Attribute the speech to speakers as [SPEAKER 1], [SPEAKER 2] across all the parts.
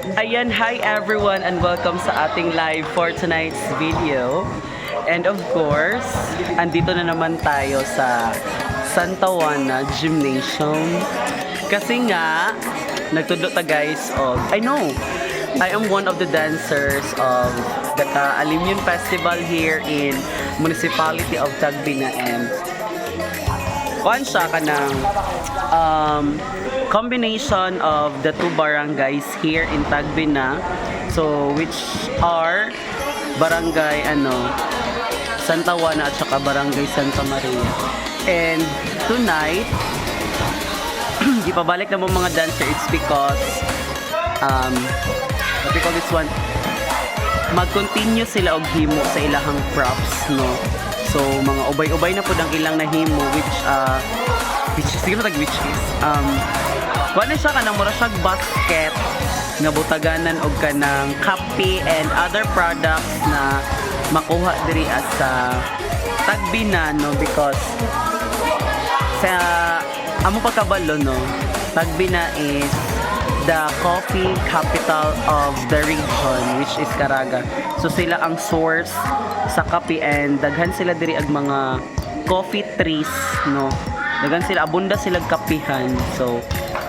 [SPEAKER 1] Ayan, hi everyone and welcome sa ating live for tonight's video. And of course, andito na naman tayo sa Santa Juana Gymnasium. Kasi nga, nagtudlo ta guys of, I know, I am one of the dancers of the Alimyon Festival here in Municipality of Tagbina, and kuan siya ka ng combination of the two barangays here in Tagbina, so which are barangay Santa Juana at saka barangay Santa Maria. And tonight ipabalik na mo mga dancer, it's because what we call this one, mag-continue sila og himo sa ilahang props, no. So mga ubay-ubay na pud ang ilang nahimo, which siguro which is wala siya kanang mura siyang basket nga butaganan og kanang kape and other products na makuha diri sa Tagbina, no, because sa amo pagkabalo, no, Tagbina is the coffee capital of the region, which is Caraga. So sila ang source sa kape, and daghan sila diri ag mga coffee trees, no. Daghan sila, abunda sila kapihan. So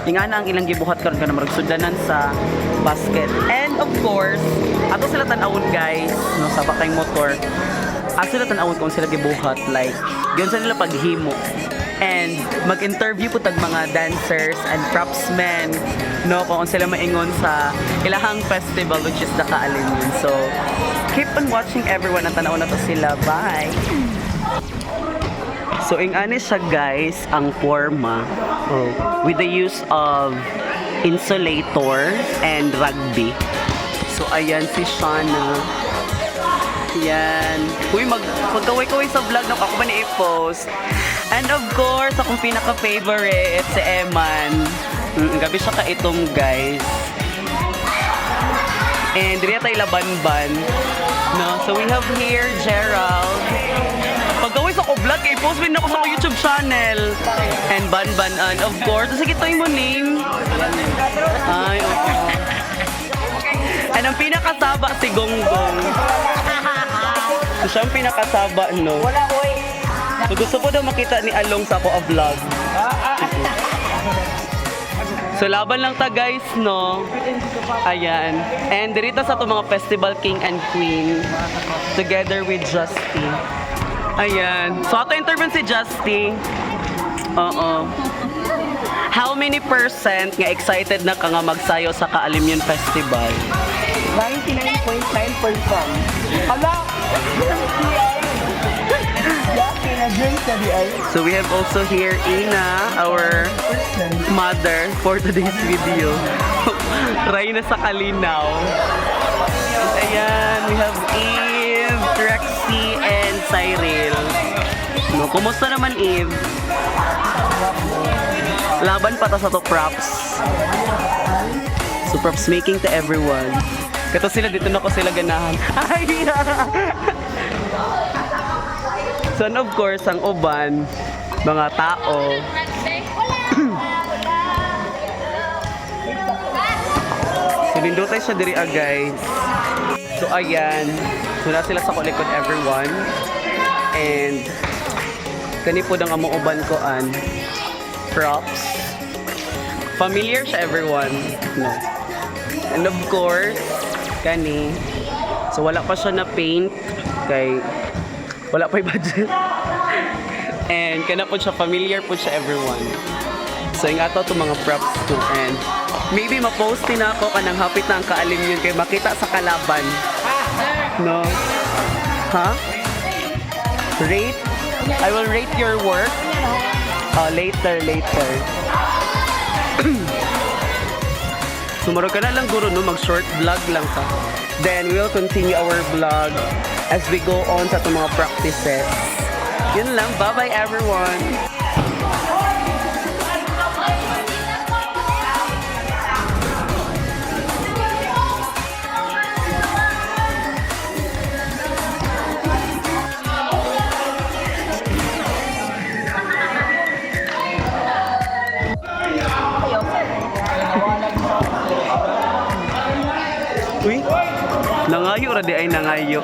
[SPEAKER 1] ingana ang ilang gibuhat karon kana magsudlanan sa basket. And of course, ato sila tan-awon guys, no, sa bakay motor. Ato sila tan-awon kung sila gibuhat, like gyud sa nila paghimo. And mag-interview po tag mga dancers and propsmen, no, kung sila maingon sa ilahang festival, which is the Alimyon. So keep on watching everyone, ang tanaw na to sila. Bye! So ingani siya guys ang forma, with the use of insulator and rugby. So ayan si Shana. Yan. Uy, magkaway-kaway sa vlog na ako ba ni i-post. And of course, akong pinaka-favorite, si Eman. Gabi siya ka-itom, guys. And dito tayo laban-ban. No? So we have here Gerald. Pagkaway sa ko vlog, i-post din ako sa YouTube channel. And Ban-Ban. And of course, sige tayo mo name. Ay, okay. And ang pinakasaba si Gonggong. So siya ang pinakasaba, no?
[SPEAKER 2] Wala, oy.
[SPEAKER 1] So gusto ko daw makita ni Along sa ako a vlog. So laban lang ta guys, no? Ayan. And dirita sa to mga festival king and queen together with Justy. Ayan. So ato interview si Justy. Oo. How many percent nga excited na ka nga magsayo sa Alimyon Festival?
[SPEAKER 2] 99.9%. Hala!
[SPEAKER 1] So we have also here Ina, our mother for today's video. Rayna sa Kalinaw. And ayan, we have Eve, Rexy, and Cyril. No, kumusta naman Eve? Laban pa ta sa to props. So props making to everyone. Kato sila, dito na ko sila ganahan. Ay! So and of course, ang uban, mga tao. So nindutay siya diri guys. So ayan, muna sila sa kulikod everyone. And kani po ang among uban ko props. Familiar siya everyone, no. And of course, kani. So wala pa siya na paint kay wala pa yung budget. And kana po siya, familiar po siya everyone. So yung ato itong mga props ko. And maybe ma-post din ako kanang hapit na ang Alimyon kay makita sa kalaban. No? Huh? Rate? I will rate your work. Later. Sumaro ka na lang guro, no? Mag-short vlog lang ka. Then we'll continue our vlog as we go on sa itong mga practices. Yun lang. Bye-bye everyone! Uy, nangayo ra di ay nangayo.